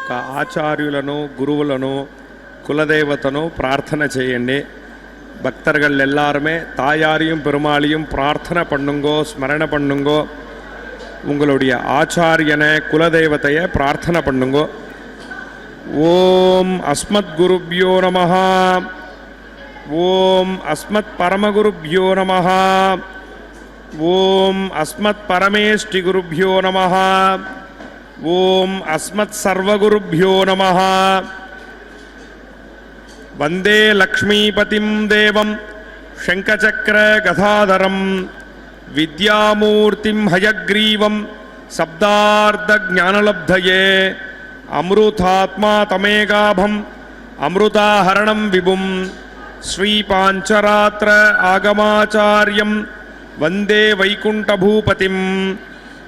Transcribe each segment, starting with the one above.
యొక్క ఆచార్యులను గురువులను குலதெய்வத்தனோ பிரார்த்தனை செய்யண்டே. பக்தர்கள் எல்லாருமே தாயாரையும் பெருமாளையும் பிரார்த்தனை பண்ணுங்கோ, ஸ்மரணை பண்ணுங்கோ. உங்களுடைய ஆச்சாரியனை குலதெய்வத்தைய பிரார்த்தனை பண்ணுங்கோ. ஓம் அஸ்மத் குருப்யோ நமஹ. ஓம் அஸ்மத் பரமகுருப்யோ நமஹ. ஓம் அஸ்மத் பரமேஷ்டி குருப்யோ நமஹ. ஓம் அஸ்மத் சர்வகுருப்யோ நமஹ. वंदे लक्ष्मीपतिं देवं शंखचक्र गदाधरं विद्यामूर्तिं हयग्रीवं शब्दार्धज्ञानलब्धये अमृतात्मा तमेगाभं अमृताहरणं विभुं श्रीपांचरात्र आगमाचार्यं वंदे वैकुंठभूपतिं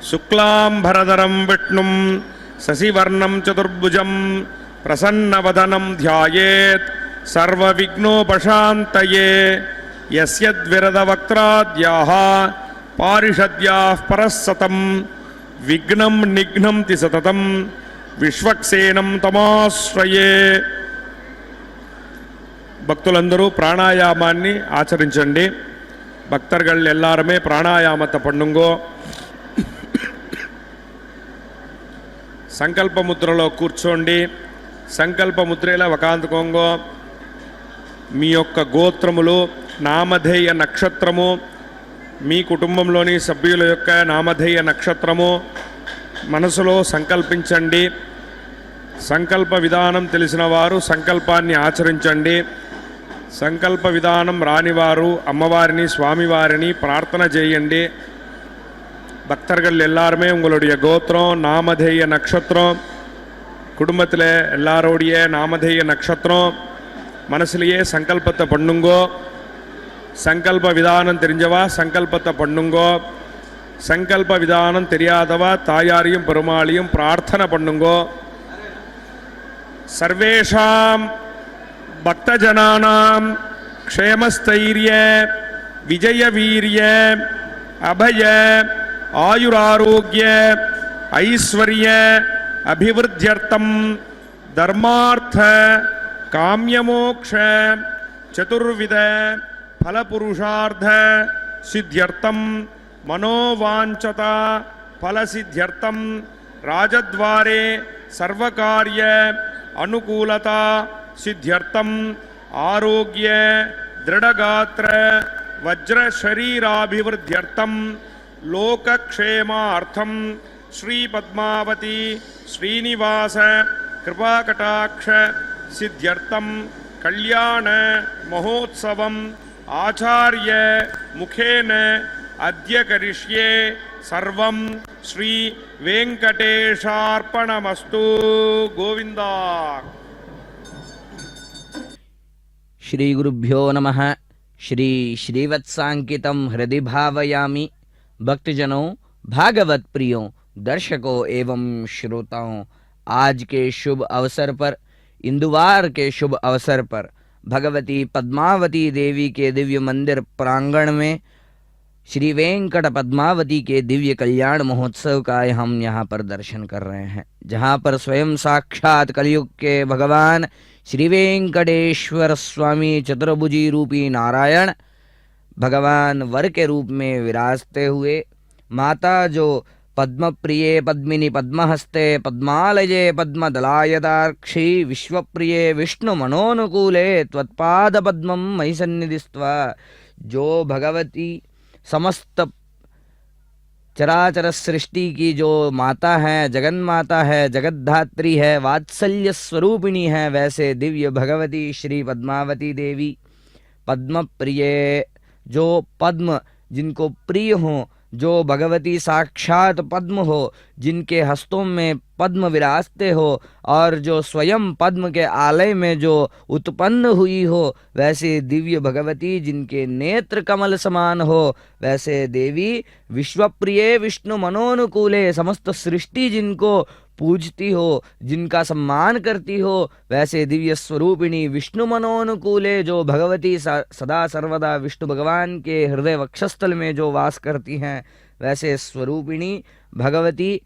शुक्लांभरधरं विष्णुं शशिवर्णं चतुर्भुजं प्रसन्नवदनं ध्यायेत् सर्वविघ्नोपशान्तये. यस्यद्विरदवक्त्राद्याः पारिषद्याः परस्सतं विघ्नं निघ्नं ति सततं विश्वक्सेनं तमाश्रये. భక్తులందరూ ప్రాణాయామాన్ని ఆచరించండి. భక్తர்கள் எல்லாருமே ప్రాణాయామத்தை பண்ணுங்கோ. సంకల్ప ముద్రలో కూర్చోండి. సంకల్ప ముద్రలో వకాంతుకోంగో. మీ యొక్క గోత్రములు, నామధేయ నక్షత్రము, మీ కుటుంబంలోని సభ్యుల యొక్క నామధేయ నక్షత్రము మనసులో సంకల్పించండి. సంకల్ప విధానం తెలిసిన వారు సంకల్పాన్ని ఆచరించండి. సంకల్ప విధానం రానివారు అమ్మవారిని స్వామివారిని ప్రార్థన చేయండి. பக்தர்கள் எல்லாருமே உங்களுடைய கோத்திரம், நாமதேய நட்சத்திரம், குடும்பத்தில் எல்லாரோடைய நாமதேய நட்சத்திரம் மனசுலையே சங்கல்பத்தை பண்ணுங்கோ. சங்கல்ப விதானம் தெரிஞ்சவா சங்கல்பத்தை பண்ணுங்கோ. சங்கல்ப விதானம் தெரியாதவா தாயாரையும் பெருமாளையும் பிரார்த்தனை பண்ணுங்கோ. சர்வேஷாம் பக்தஜனானாம் க்ஷேமஸ்தைரிய விஜயவீரிய அபய ஆயுராரோக்கிய ஐஸ்வர்ய அபிவிருத்தியர்த்தம் தர்மார்த்த काम्यमोक्ष चतुर्विध फलपुरुषार्थ सिद्ध्यर्थम मनोवांछता फलसिद्ध्यर्थम राजद्वारे सर्वकार्य अनुकूलता सिद्ध्यर्थम आरोग्य दृढ़गात्र वज्र शरीराभिवृद्ध्यर्थम लोकक्षेमार्थम श्री पद्मावती श्रीनिवास कृपाकटाक्ष सिद्ध्यर्थम कल्याण महोत्सवम आचार्य मुखेन अद्य करिष्ये सर्वं श्री वेंकटेशार्पणमस्तु. गोविंदा. श्री गुरुभ्यो नमः. श्री श्रीवत्सांकितं हृदि भावयामि. भक्तजनों, भागवत प्रियों, दर्शकों एवं श्रोताओं, आज के शुभ अवसर पर, इंदुवार के शुभ अवसर पर भगवती पद्मावती देवी के दिव्य मंदिर प्रांगण में श्री वेंकट पद्मावती के दिव्य कल्याण महोत्सव का हम यहाँ पर दर्शन कर रहे हैं, जहाँ पर स्वयं साक्षात कलयुग के भगवान श्री वेंकटेश्वर स्वामी चतुर्भुजी रूपी नारायण भगवान वर के रूप में विराजते हुए, माता जो पद्मप्रिये पद्मिनी पद्महस्ते पद्मालये पद्मदलायदाक्षी विश्वप्रिये विष्णु मनोनुकूले त्वत्पाद पद्मं मयि सन्निधिस्त्वा, जो भगवती समस्त चराचर सृष्टि की जो माता है, जगन्माता है, जगद्धात्री है, वात्सल्य स्वरूपिणी है, वैसे दिव्य भगवती श्री पद्मावती देवी पद्म प्रिय, जो पद्म जिनको प्रिय हो, जो भगवती साक्षात पद्म हो, जिनके हस्तों में पद्म विराजते हो और जो स्वयं पद्म के आलय में जो उत्पन्न हुई हो, वैसे दिव्य भगवती जिनके नेत्र कमल समान हो, वैसे देवी विश्वप्रिय विष्णु मनोनुकूले, समस्त सृष्टि जिनको पूजती हो, जिनका सम्मान करती हो, वैसे दिव्य स्वरूपिणी विष्णु मनोनुकूले, जो भगवती सदा सर्वदा विष्णु भगवान के हृदय वक्षस्थल में जो वास करती हैं, वैसे स्वरूपिणी भगवती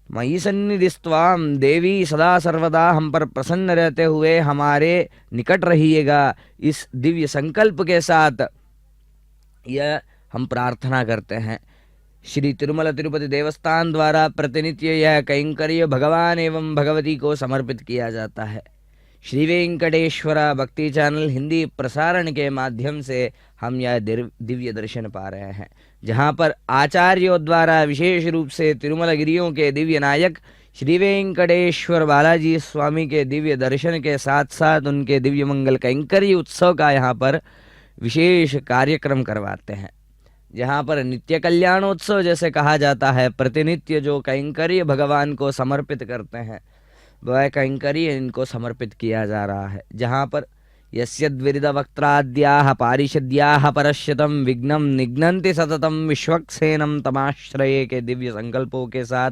मयि सन्निधिस्त्वाम देवी सदा सर्वदा हम पर प्रसन्न रहते हुए हमारे निकट रहिएगा। इस दिव्य संकल्प के साथ यह हम प्रार्थना करते हैं। श्री तिरुमला तिरुपति देवस्थान द्वारा प्रतिनित्य यह कैंकर्य भगवान एवं भगवती को समर्पित किया जाता है। श्री वेंकटेश्वर भक्ति चैनल हिंदी प्रसारण के माध्यम से हम यह दिव्य दर्शन पा रहे हैं, जहाँ पर आचार्यों द्वारा विशेष रूप से तिरुमलगिरियों के दिव्य नायक श्री वेंकटेश्वर बालाजी स्वामी के दिव्य दर्शन के साथ साथ उनके दिव्य मंगल कैंकर्य उत्सव का यहाँ पर विशेष कार्यक्रम करवाते हैं, जहाँ पर नित्य कल्याणोत्सव जैसे कहा जाता है, प्रतिनित्य जो कैंकर्य भगवान को समर्पित करते हैं वह कैंकर्य इनको समर्पित किया जा रहा है। जहाँ पर यस्यद्विरिद वक्त्राद्याः पारिषद्याः परश्यतम विघ्नं निघ्नन्ति सततम विश्वक्सेनम तमाश्रये के दिव्य संकल्पों के साथ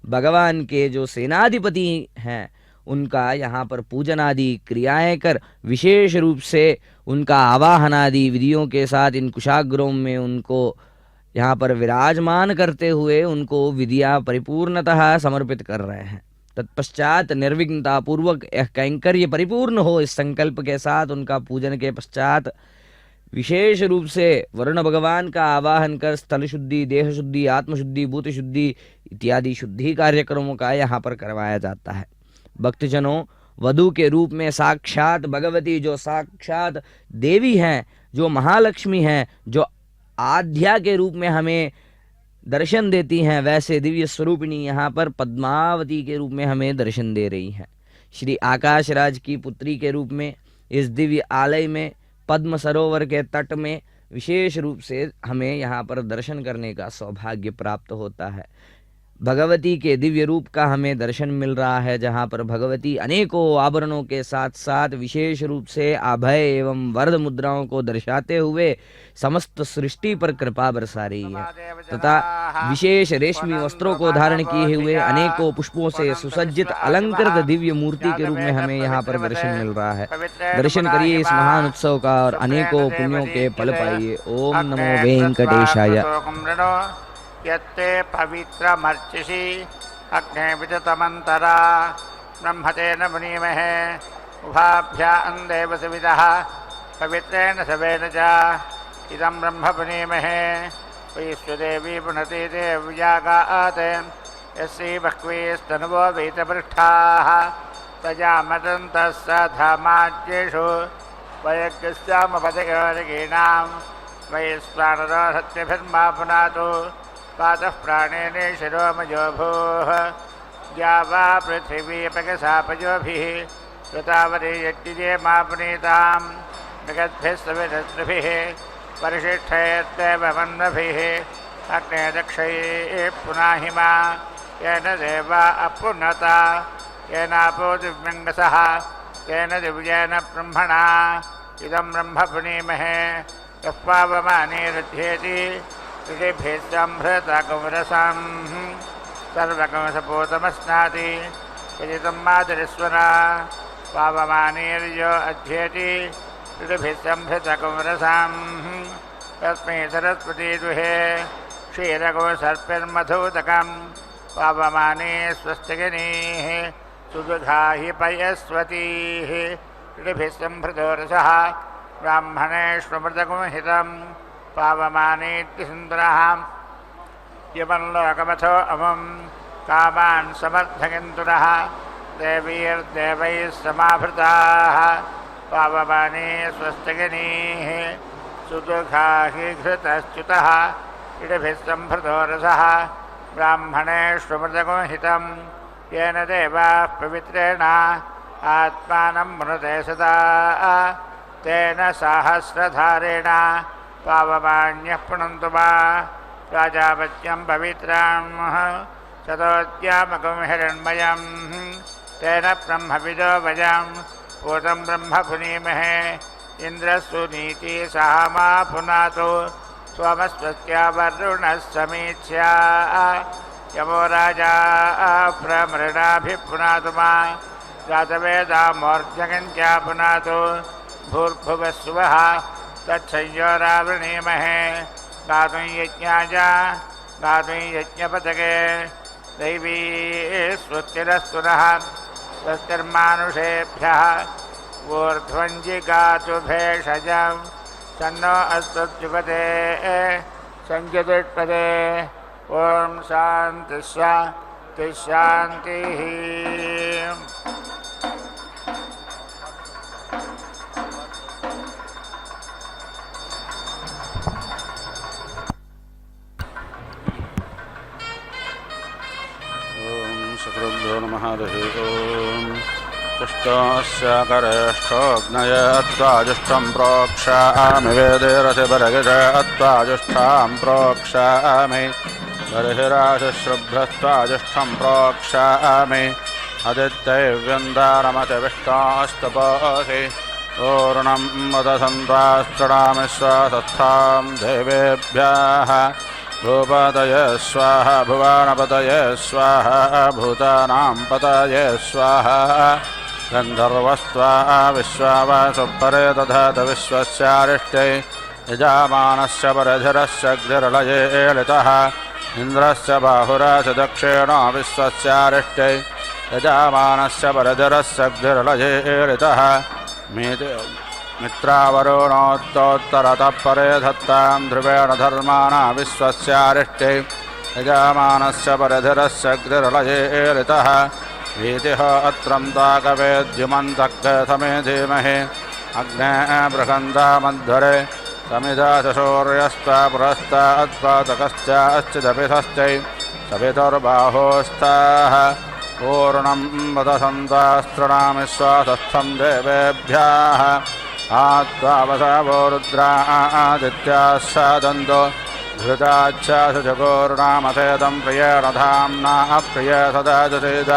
भगवान के जो सेनाधिपति हैं उनका यहाँ पर पूजन आदि क्रियाएं कर विशेष रूप से उनका आवाहन आदि विधियों के साथ इन कुशाग्रों में उनको यहाँ पर विराजमान करते हुए उनको विधियाँ परिपूर्णतः समर्पित कर रहे हैं। तत्पश्चात निर्विघ्नता पूर्वक यह कैंकर्य परिपूर्ण हो, इस संकल्प के साथ उनका पूजन के पश्चात विशेष रूप से वरुण भगवान का आवाहन कर स्थल शुद्धि, देह शुद्धि, आत्मशुद्धि, भूत शुद्धि इत्यादि शुद्धि कार्यक्रमों का यहाँ पर करवाया जाता है। भक्तजनों, वधु के रूप में साक्षात भगवती, जो साक्षात देवी हैं, जो महालक्ष्मी हैं, जो आध्या के रूप में हमें दर्शन देती हैं, वैसे दिव्य स्वरूपिणी यहाँ पर पद्मावती के रूप में हमें दर्शन दे रही हैं। श्री आकाशराज की पुत्री के रूप में इस दिव्य आलय में पद्म सरोवर के तट में विशेष रूप से हमें यहाँ पर दर्शन करने का सौभाग्य प्राप्त होता है। भगवती के दिव्य रूप का हमें दर्शन मिल रहा है, जहाँ पर भगवती अनेकों आभरणों के साथ साथ विशेष रूप से अभय एवं वरद मुद्राओं को दर्शाते हुए समस्त सृष्टि पर कृपा बरसा रही है, तथा विशेष रेशमी वस्त्रों को धारण किए हुए अनेकों पुष्पों से सुसज्जित अलंकृत दिव्य मूर्ति के रूप में हमें यहाँ पर दर्शन मिल रहा है। दर्शन करिए इस महान उत्सव का और अनेकों पुण्यों के फल पाइए। ओम नमो वेंकटेशाय। यत्ते पवित्रमर्चिषि अग्ने विततमन्तरा ब्रह्मतेन मुनीमहे उभाभ्यां देवसविदः पवित्रेण सवेन च इदं ब्रह्म पुनीमहे वैश्वदेवी पुनति देव्यागात् यस्यै बह्वीस्तनुवो वेदपृष्ठाः तजामदन्तः स धामाज्येषु वयज्ञस्यामपदयोगिनां वैश्वानरो सत्यभिर्मा पुनातु पातः प्राणेन शिरोमयो भूः या वा पृथिवीपकसापयोभिः कृतावरी यज्ञे मा पुनीतां मृगद्भिः सविदस्त्रिभिः परिशिष्टयद्देवमन्नभिः अग्ने दक्षये पुनाहिमा येन देवा अपुनता येनापो दिव्यङ्गसः येन दिव्येन ब्रह्मणा इदं ब्रह्म पुनीमहे यः पावमानेरुध्येति ऋषिभिः सम्भृतकुमरसं सर्वकमसपोतमस्नाति यजितं मातरिस्वरा पावमानेर्यो अध्येति ऋषिभिः सम्भृतकुमरसं तस्मै सरस्वती दुहे क्षीरको सर्पिर्मधुदकं पावमाने स्वस्तिगिनीः सुदुघाहि पयस्वतीः ऋषिभिः सम्भृतो रसः ब्राह्मणेष्वमृतगुंहितं पावमानेत्यसुन्दरः यमल्लोकमथो अमुं कामान् समर्थयन्तुरः देवीर्देवैः समाभृताः पावमाने स्वस्तिगिनीः सुदुघाहि घृतश्च्युतः इडभिः सम्भृतो रसः ब्राह्मणेष्वमृतगुंहितं येन देवाः पवित्रेण आत्मानं मनुते सदा तेन सहस्रधारेण पावमान्यः पुनन्तु वा प्राजापत्यं पवित्रां शतोद्यामकं हिरण्मयं तेन ब्रह्मविदो वयं पूतं ब्रह्म पुनीमहे इन्द्रस्सुनीति सह मा पुनातु सोमस्वस्त्या वरुणः समीच्या यमो राजा प्रमृणाभिः पुनातु मा जातवेदामोर्जगन्त्या पुनातु भूर्भुवस्सुवः तत्संयोरावृणीमहे गातुं यज्ञाय गातुं यज्ञपतके दैवी स्वस्तिरस्तु नः स्वस्तिर्मानुषेभ्यः ऊर्ध्वञ्जिगातु भेषजं तन्नो अस्मद्युपते संज्ञतिष्पदे ॐ शान्ति शान्ति शान्तिः। श्रीगुरुभ्यो नमः। हरिः ओम्। पुष्टास्याकरेष्ठोऽग्नय त्वाजुष्टं प्रोक्षामि वेदेरसिबरगिष त्वाजुष्टां प्रोक्षामि बर्हिराशिश्रुभ्रस्त्वाजुष्टं प्रोक्षामि अदित्यैव्यन्दारमतिविष्टास्तपोऽसि पूर्णं वदसन्त्वास्तृणामि स्वसत्थां देवेभ्यः भूपतये स्वाहा भुवनपतये स्वाहा भूतानां पतये स्वाहा गन्धर्वस्त्वा विश्वावसुपरे दधात विश्वस्यारिष्टे यजामानस्य परधिरस्य अग्निर्लये एलितः इन्द्रस्य बाहुराच दक्षिणो विश्वस्यारिष्टे यजामानस्य परधिरस्य अग्निर्लये एलितः मित्रावरुणोत्तोत्तरतः परे धत्तां ध्रुवेण धर्माणा विश्वस्यारिष्टे यजामानस्य परधिरस्य अग्निर्लये एलितः वीतिः अत्रं ताकवेद्युमन्तः धीमहि अग्ने बृहन्तामध्वरे समिधाच सूर्यस्त्वा पुरस्तात्पातकश्चाश्चिदपिधश्चै सवितुर्बाहोस्ताः पूर्णं वदसन्तास्तृणामि स्वातस्थं देवेभ्यः आत्वावसावो रुद्रादित्याः सादन्तो घृताच्छासुचकोर्णामथेदं प्रियेण धाम्ना अप्रिय सदा जसेद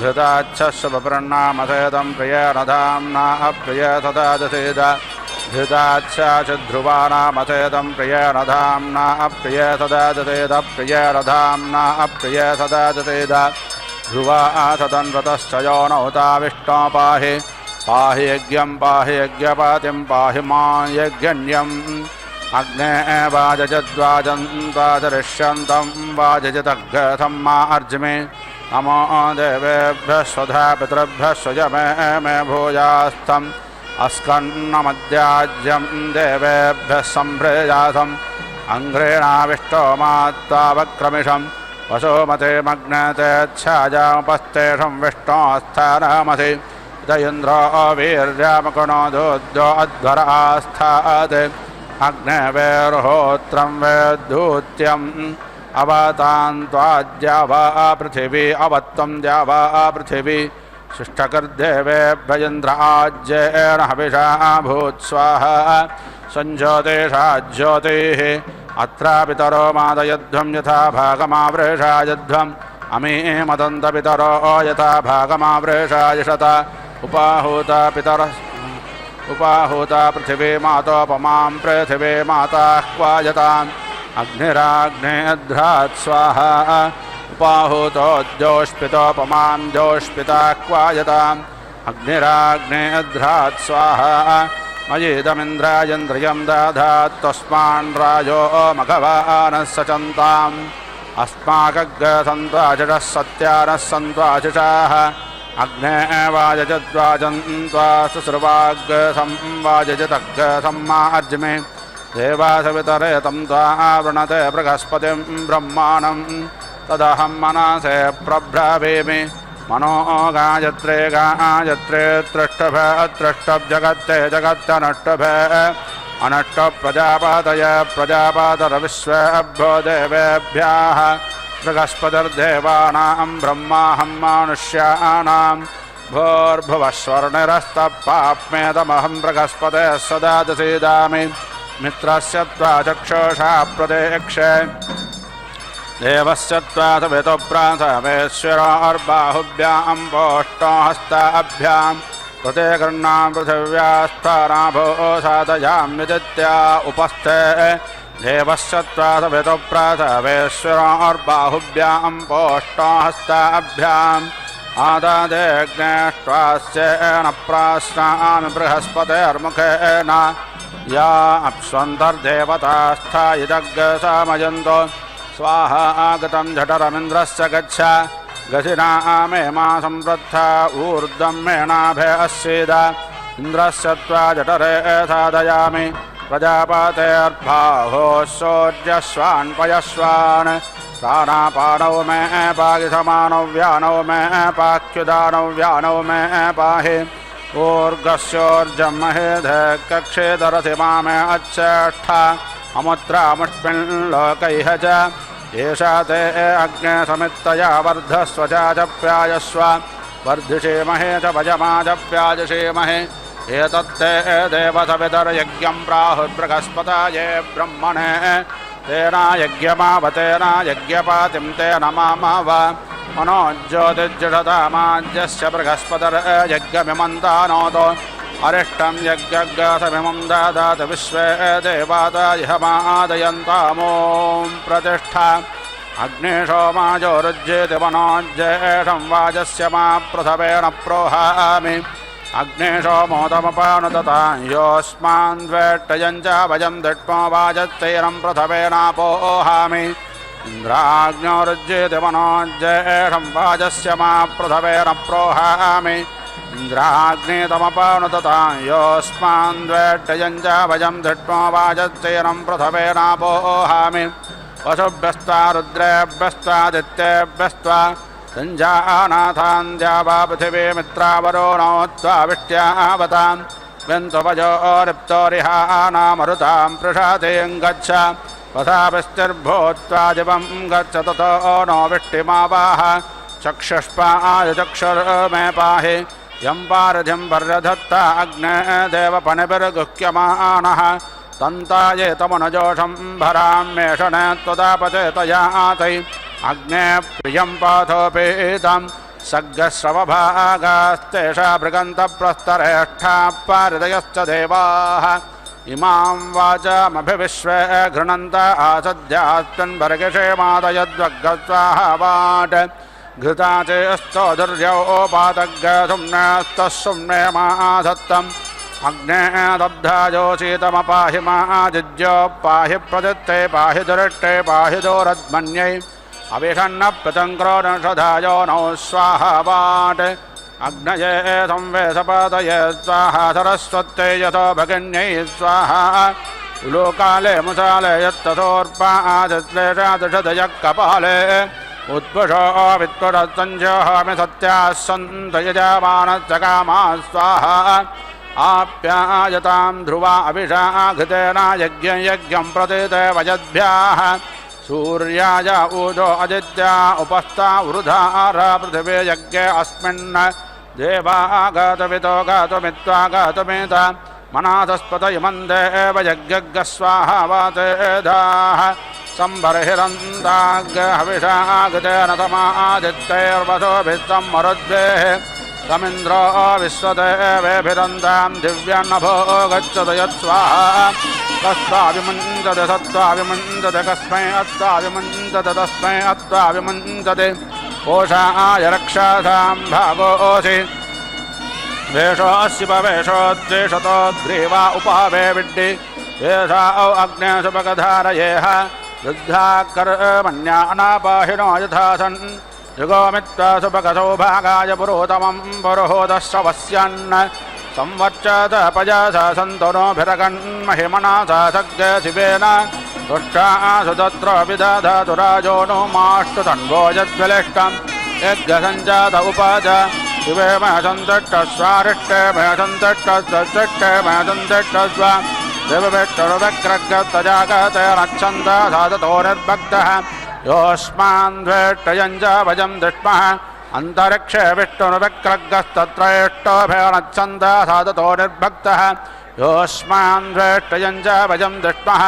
घृताच्छस्वपर्णामथेदं प्रियेण धाम्ना अप्रिय सदा जसेद घृताच्छासुध्रुवानामथेदं प्रियेण धाम्ना अप्रिय सदा जसेद प्रियेण धाम्ना अप्रिय सदा जसेद ध्रुवा सतन्वतश्च यो नौताविष्णो पाहि पाहि यज्ञं पाहि यज्ञपातिं पाहि मां यज्ञन्यम् अग्ने वाजजद्वाजन्त्वाजरिष्यन्तं वाजजतघ्रथं मा अर्जिमे नमो देवेभ्यः स्वधा पितृभ्यः स्वयमे मे भूयास्तम् अस्कन्नमद्याज्यं देवेभ्यः सम्भ्रेजातम् अङ्घ्रेणाविष्टो मात्तावक्रमिषम् वसुमते मग्नतेच्छाजामुपस्तेषं विष्णोस्थानमसि द इन्द्रो वीर्यामकुणोदोद्यो अध्वर आस्थात् अग्नेवेर्होत्रं वेद्धूत्यम् अवतान्त्वाद्या वा पृथिवी अवत्वं द्या वा पृथिवी शिष्टकृद्देवेभ्येन्द्र आज्येन हविषा भूत् स्वाहा संज्योतिषा ज्योतिः अत्रापितरो मादयध्वं यथा भागमावृषायध्वम् अमी मदन्तपितरो यथा भागमावृषायषत उपाहूता पितरः उपाहूता पृथिवी मातोपमां पृथिवी माता क्वायताम् अग्निराग्नेऽध्रात् स्वाहा उपाहूतो द्योष्पितोपमां द्योष्पिता क्वायताम् अग्निराग्नेऽध्रात् स्वाहा मयिदमिन्द्रायन्द्रियं दधात् तस्मान् राजो मघवानः सचन्ताम् अस्माकग्रसन्त्वाजः सत्यानः सन्त्वाजिषाः अग्ने वाजजद्वाजन्त्वा सुसृवाग्रसं वाजजतग्रसं मा अर्जिमे देवासवितरे तं त्वा वृणते बृहस्पतिं ब्रह्माणं तदहं मनसे प्रब्रवीमि मनो गायत्रे गायत्रे त्रिष्टभ त्रिष्टभ्यगत्ते जगत्तनष्टभ अनष्ट प्रजापातय प्रजापातरविश्वेभ्यो देवेभ्यः बृहस्पतिर्देवानां ब्रह्माहं मानुष्याणां भूर्भुवस्वर्णिरस्तपाप्मेदमहं बृहस्पतेः सदा दसीदामि मित्रस्य त्वा चक्षुषा प्रदेक्षे देवस्य त्वा सवितो प्राथमेश्वरोर्बाहुभ्यां पोष्टहस्ताभ्यां प्रत्येकर्णां पृथिव्यास्थानाभो साधयाम्यदित्या उपस्थे देवस्य त्वा सवितो प्राथमेश्वरोर्बाहुभ्यां पोष्टहस्ताभ्याम् आदादेग्नेष्ट्वास्येन प्राश्नामि बृहस्पतेर्मुखेन या अप्स्वन्तर्देवतास्था इदग्रसामयन्तो स्वाहा आगतं झठरमिन्द्रस्य गच्छ गसिना मे मा सम्पृत्था ऊर्ध्वं मे नाभे अस्सीद इन्द्रस्य त्वा जठरे साधयामि प्रजापतेर्बाहो सोऽर्जस्वान् पयस्वान् प्राणापानौ मे पाहि समानौ व्यानौ मे पाख्युदानौ व्यानौ मे पाहि ऊर्गस्योर्जं महेधे कक्षेदरसि मामे अच्छेष्ठा अमुत्रामुष्मिन् लोकैः च एषा ते अग्ने समित्तया वर्धस्व चाजप्यायस्व वर्धिषेमहे च भजमाजप्याजषेमहे एतत्ते देवसवितर्यज्ञं प्राहुर्बृहस्पतये ब्रह्मणे तेना यज्ञमावतेना यज्ञपातिं तेन मामाव मनोज्योतिर्जुषतामाज्यस्य बृहस्पतिर्यज्ञमिमन्तानोतो अरिष्टं यज्ञगासमिमं ददात विश्वे देवादयमादयन्तामों प्रतिष्ठा अग्ने सोमाजोरुज्येति मनोज्येषं वाजस्य मा प्रथमेन प्रोहामि अग्ने सोमोदमपानुदतां योऽस्मान् द्वेष्टयं च भजं दृष्ट्वा वाजस्तैरं प्रथमेनापोहामि इन्द्राग्नोरुज्येति मनोज्येषं वाजस्य मा प्रथमेन प्रोहामि इन्द्राग्नेतमपानुदतां योऽस्मान् द्वेष्टयं च भजं दृष्ट्वा वाजस्तैरं प्रथमेनापोहामि वसुभ्यस्त्वा रुद्रेभ्यस्त्वादित्येभ्यस्त्वा सञ्जानाथान् द्यावा पृथिवी मित्रावरुणो त्वा विष्ट्यावतां विन्तुपजोरिप्तोरिहानामरुतां पृषातिं गच्छ वसाभिस्तिर्भूत्वा दिवं गच्छ ततो नो विष्टिमावाह चक्षुष्पायचक्षुर्मे पाहि यं पारधिं पर्यधत्ता अग्ने देवपणिभिर्गुह्यमानः तन्ताये तमनुजोषं भराम्येषणे त्वदापते तयातै अग्ने प्रियं पाथोपेतं सग्गश्रवभागास्तेषा भृगन्तप्रस्तरेष्ठा पारिदयश्च देवाः इमां वाचामभिविश्वे घृणन्त आसद्यास्मिन्वर्गेषेमादयद्वग्गस्वाहावाट् घृता चेस्तो दुर्योपातग्गसुम्नेस्तः सुम्ने माधत्तम् अग्ने दब्धाजोषीतमपाहि माजिज्यो पाहि प्रदित्ते पाहि दुरिष्टे पाहि दोरद्मन्यै अविषन्न प्रतङ्क्रोनषधायो नौ स्वाहावाट् अग्नये संवेशपातये स्वाहा सरस्वत्यै यतो भगिन्यै स्वाहा उलोकाले मुसाले यत्तथोर्पादिश्लेषादृषदयः कपाले उत्पुषो वित्पुरसञ्जोहामि सत्याः सन्त यजमानस्य कामाः स्वाहा आप्यायतां ध्रुवा अभिषा घृतेन यज्ञं प्रतीते वयद्भ्याः सूर्याय ऊजो अदित्या उपस्था वृधारा पृथिवी यज्ञे अस्मिन् देवा गातुमितो गातुमित्वा गातुमित मनाथस्पत इमं देव यज्ञस्वाहा वातेधाः संबर्हिरन्ताग् हविषा घृतेन तमादित्यैर्वसोभिस्तं मरुद्वेः तमिन्द्रो विश्वदेवेभिरन्तां दिव्यान्नभो गच्छत यत्स्वाहा कस्त्वाभिमुञ्चते सत्त्वाभिमुञ्चते कस्मै अत्त्वाभिमुञ्चते तस्मै अत्त्वाभिमुञ्चते कोशाय रक्षासां भागोऽसि वेषोऽसि पवेषो द्वेषतो ग्रीवा उपावे विड्डि वेषा अग्ने सुपगधारयेह वृद्धा कर्मण्या अनापाहिनो यथा सन् युगोमित्वा सुभगसौभागाय पुरोतमं पुरोहोदश्रवस्यन् संवर्चत पजसा सन्तनोभिरगन्महिमना सग्गे शिवेन तुष्टासु तत्र विदधातु राजो नो माष्टु तन्वो यद्विलिष्टं यज्ञसञ्जात उपाच शिवे महसन्तष्टस्वारिष्टे महसन्तष्टस्वष्टे महसन्तष्टस्व देववेष्टरुदग्रगतजागतेरच्छन्द साधतो निर्भक्तः योऽस्मान् द्वेष्टयं च भजं दृष्मः अन्तरिक्षे विष्णुर्विक्रगस्तत्रैष्टोभेनच्छन्द साधतो निर्भक्तः योऽस्मान् द्वेष्टयं च भजं दृष्मः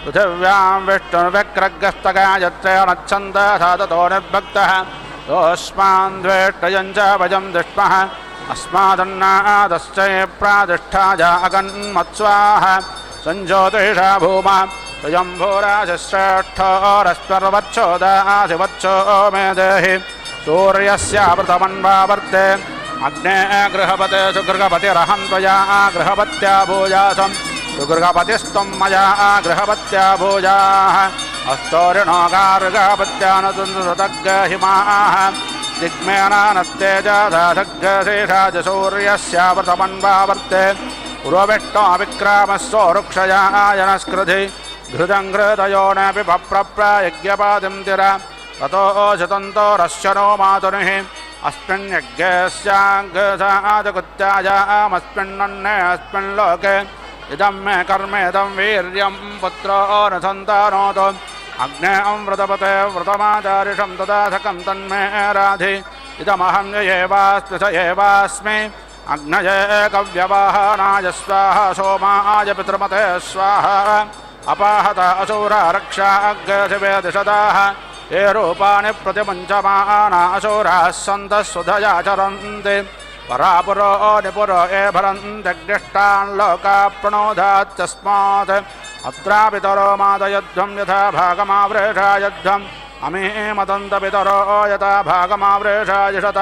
पृथिव्यां विष्णुर्विक्रगस्तगायत्रेणच्छन्द साधतो निर्भक्तः योऽस्मान् द्वेष्टयं च भजं दृष्मः अस्मादन्नादश्चै प्रातिष्ठाय अगन्मत्स्वाहा सञ्ज्योतिषा भूमा स्वयंभूराजश्रेष्ठोरस्पर्वच्छोदासिवच्छो मे देहि सूर्यस्यावृतमन्वावर्ते अग्ने गृहपते सुगृहपतिरहं त्वया गृहपत्या भूयासं सुगृहपतिस्त्वं मया गृहपत्या भोजाः अस्तोरिणो गार्गपत्यानतुन्दुसतग्हिमाः दिग्मेनानस्तेजाधग्गशेषाजसूर्यस्यावृतमन्वावर्ते पुरोविष्टो विक्रामः सोरुक्षयायनस्कृधि घृतं घृतयो न पिबप्रयज्ञपादिं तिरा ततो शतन्तो रश्यनो मातुनिः अस्मिन् यज्ञस्याङ्गसादकुत्यायामस्मिन्नन्ने अस्मिन् लोके इदं मे कर्मेदं वीर्यं पुत्रो न सन्तानोतो अग्ने अमृतपते व्रतमाचारिषं तदाधकं तन्मे राधि इदमहं येवास्मि स एवास्मि अग्नये कव्यवाहनाय स्वाहा सोमाय पितृमते स्वाहा अपाहत असुरा रक्षा अग्रशिवे दिशदाः ये रूपाणि प्रतिमुञ्चमाना असुराः सन्तः सुधया चरन्ति परापुरो निपुरो ये भरन्त्यग्निष्टान् लोकाः प्रणोदात्यस्मात् अत्रापितरो मादयध्वं यथा भागमावृषायध्वम् अमीमदन्तपितरो यथा भागमावृषायषत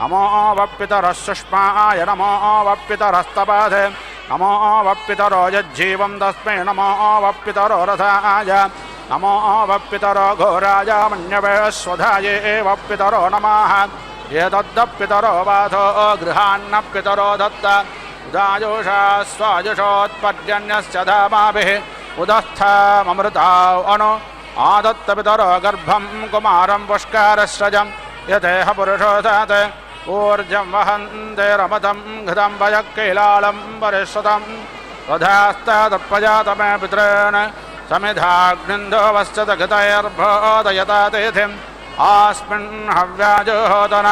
नमो वप्पितरः सुष्माय नमो वप्पितरस्तपाधे नमो वप्पितरो यज्जीवं तस्मै नमो वप्पितरो रथाय नमो वप्पितरो घोराय मन्यवे स्वधाये वप्पितरो नमः एतद्दप्पितरो वाथो गृहान्नप्पितरो दत्त उदायुषा स्वायुषोत्पर्जन्यस्य धामाभिः उदस्थममृताव अनु आदत्तपितरो गर्भं कुमारं पुष्कारस्रजं यतेह पुरुषो सात् ऊर्जं वहन्ते रमतं घृतं वयक्कीलालं परिश्रुतं तथास्तदप्रजातमे पितॄन् समिधाग्निन्दो वश्चत घृतैर्भोदयता तिथिम् आस्मिन् हव्याजोहोदन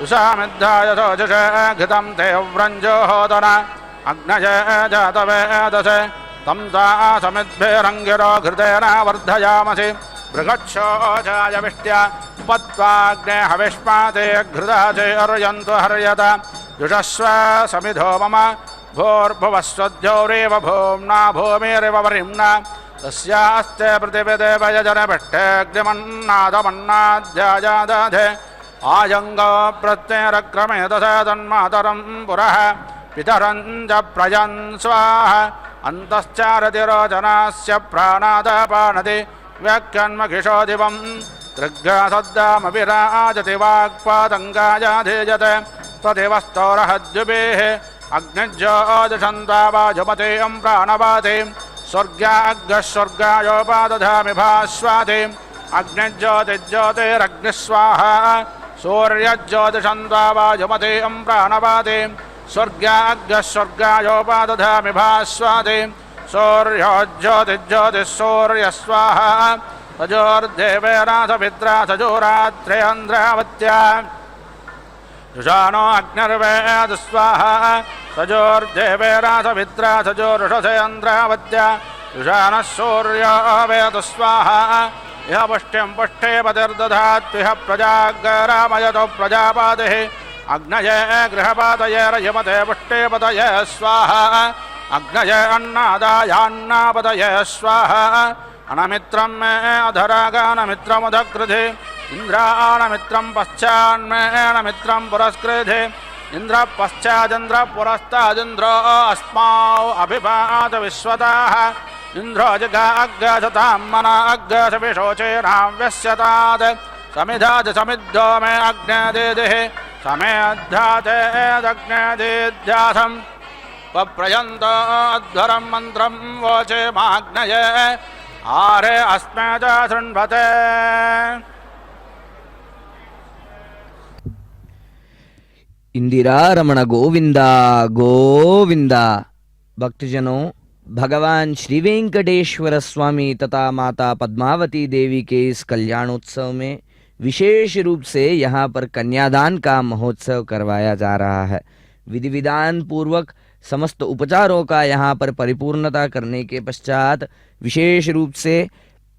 उषामिद्धाय सोजुष घृतं ते व्रञ्जोहोदन अग्नये जातवेदसे तं ता समिद्भिरङ्गिरो घृतेन वर्धयामसि बृहच्छोजाय विष्ट्या उपत्वाग्ने हविष्माते घृताचेर्यन्तु हर्यत जुषस्व समिधो मम भूर्भुवस्वद्योरेव भूम्ना भूमिरिव वरिम्ना तस्यास्ते पृथिविदेवयजनभिष्टेऽग्निमन्नादमन्नाध्यायादधे आयङ्गो प्रत्ययरक्रमे दश तन्मातरं पुरः पितरं च प्रजन् स्वाहा अन्तश्चारतिरोचनास्य प्राणादपानति व्याख्यन्मखिषो दिवं दृग्गसद्दामविराजति वाक्पादङ्गायाधीयते तदिवस्तोरहद्युभिः अग्निज्योतिषन्तावाजुमतीं प्राणवाति स्वर्गाग्गः स्वर्गायोपादधामि भास्वाति अग्निज्योतिज्योतिरग्निस्वाहा सूर्यज्योतिषन्तावाजुमतीं प्राणवाति स्वर्गाग्गः स्वर्गायोपादधामि भास्वाति सूर्योज्योतिज्योतिःसूर्यस्वाहा तजोर्देवेनाथपित्रा तजोरात्र्यन्द्रावत्या जुषाणो अग्निर्वेदस्वाहा तजोर्देवेनाथपित्रा तजोरुषसेन्द्रावत्या जुषाणः सूर्यो वेदस्वाहा इह पुष्टिं पुष्टे पतिर्दधात्विह प्रजाग्रामयतो प्रजापातिः अग्नये गृहपातये रयमते पुष्टे पतये स्वाहा अग्नये अन्नादायान्नापतये स्वाहा अनमित्रं मे अधरागानमित्रमुदकृधि इन्द्राणमित्रं पश्चान्मे अनमित्रं पुरस्कृधि इन्द्रः पश्चादिन्द्रः पुरस्तादिन्द्रो अस्माउ अभिपात विश्वताः इन्द्रो जगाग्गसतां मना अग्गसविशोचेनाव्यस्यतात् समिधात् समिद्धो मे अग्नेदिः समेद्धातेदग्नेदिध्यासम् पप्रयन्तो अध्वरं मन्त्रं वोचे माग्नये आरे अस्मे च शृण्वते। इंदिरा रमण गोविंदा गोविंदा। भक्तजनों, भगवान श्री वेंकटेश्वर स्वामी तथा माता पद्मावती देवी के इस कल्याणोत्सव में विशेष रूप से यहाँ पर कन्यादान का महोत्सव करवाया जा रहा है। विधि विधान पूर्वक समस्त उपचारों का यहाँ पर परिपूर्णता करने के पश्चात विशेष रूप से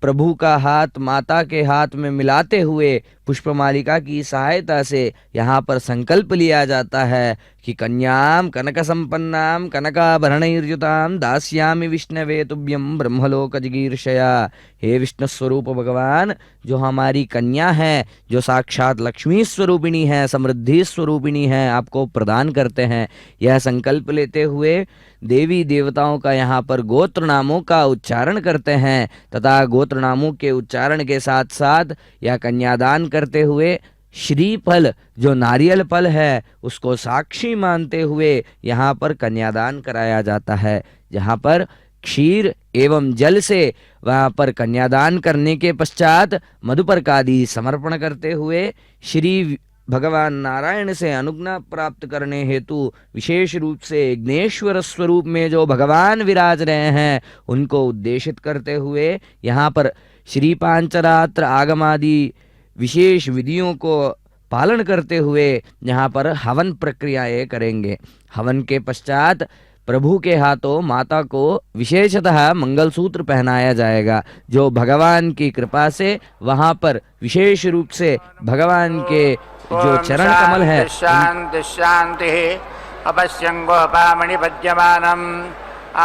प्रभु का हाथ माता के हाथ में मिलाते हुए पुष्पमालिका की सहायता से यहाँ पर संकल्प लिया जाता है कि कन्याम कनक संपन्नाम कनकाभरणैर्युताम दास्यामि विष्णवे तुभ्यम ब्रह्मलोक जिगीर्षया। हे विष्णु स्वरूप भगवान, जो हमारी कन्या है, जो साक्षात लक्ष्मी स्वरूपिणी है, समृद्धि स्वरूपिणी है, आपको प्रदान करते हैं। यह संकल्प लेते हुए देवी देवताओं का यहाँ पर गोत्र नामों का उच्चारण करते हैं तथा गोत्र नामों के उच्चारण के साथ साथ यह कन्यादान करते हुए श्रीफल जो नारियल फल है उसको साक्षी मानते हुए यहाँ पर कन्यादान कराया जाता है। जहाँ पर क्षीर एवं जल से वहाँ पर कन्यादान करने के पश्चात मधुपर्क आदि समर्पण करते हुए श्री भगवान नारायण से अनुज्ञा प्राप्त करने हेतु विशेष रूप से यज्ञेश्वर स्वरूप में जो भगवान विराज रहे हैं उनको उद्देशित करते हुए यहाँ पर श्री पांचरात्र आगमादि विशेष विधियों को पालन करते हुए यहाँ पर हवन प्रक्रियाएं करेंगे। हवन के पश्चात प्रभु के हाथों माता को विशेषतः मंगलसूत्र पहनाया जाएगा, जो भगवान की कृपा से वहाँ पर विशेष रूप से भगवान के जो चरण कमल है शांति शांति अपश्यं गोपामणि पद्यमानम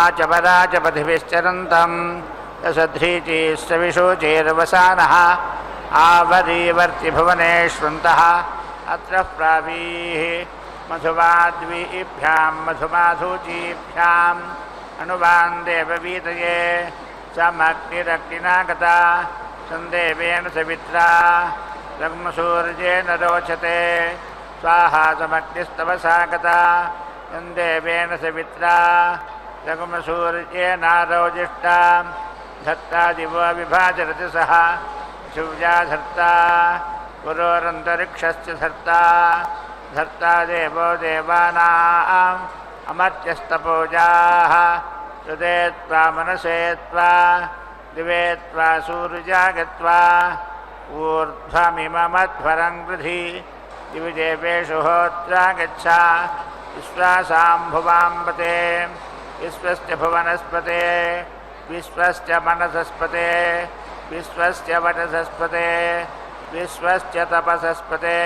आचपदाचपधिभिश्चरन्तम् यसध्रीचीस्तविशोचेर्वसानः आवरीवर्ति भुवनेष्वन्तः अत्र प्रावीः मधुमाद्वीभ्यां मधुमाधुचीभ्याम् अनुबान्देववीतये समग्निरग्निनागता सन्देवेन सवित्रा लग्मसूर्येण रोचते स्वाहा समग्निस्तवसा गता सन्देवेन सवित्रा लग्मसूर्येणारोजिष्टा धत्ता दिवो विभाजरति सः शिव्या धर्ता गुरोरन्तरिक्षस्य धर्ता धर्ता देवो देवानाम् अमर्त्यस्तपोजाः हृदे त्वा मनसे त्वा दिवे त्वा सूर्या गत्वा ऊर्ध्वमिममध्वरं गृधी दिवि देवेषु होत्रा गच्छा विश्वासाम्भुवाम्बते विश्वस्य भुवनस्पते विश्वस्य मनसस्पते विश्वस्य वटसस्पते विश्वस्य तपसस्पते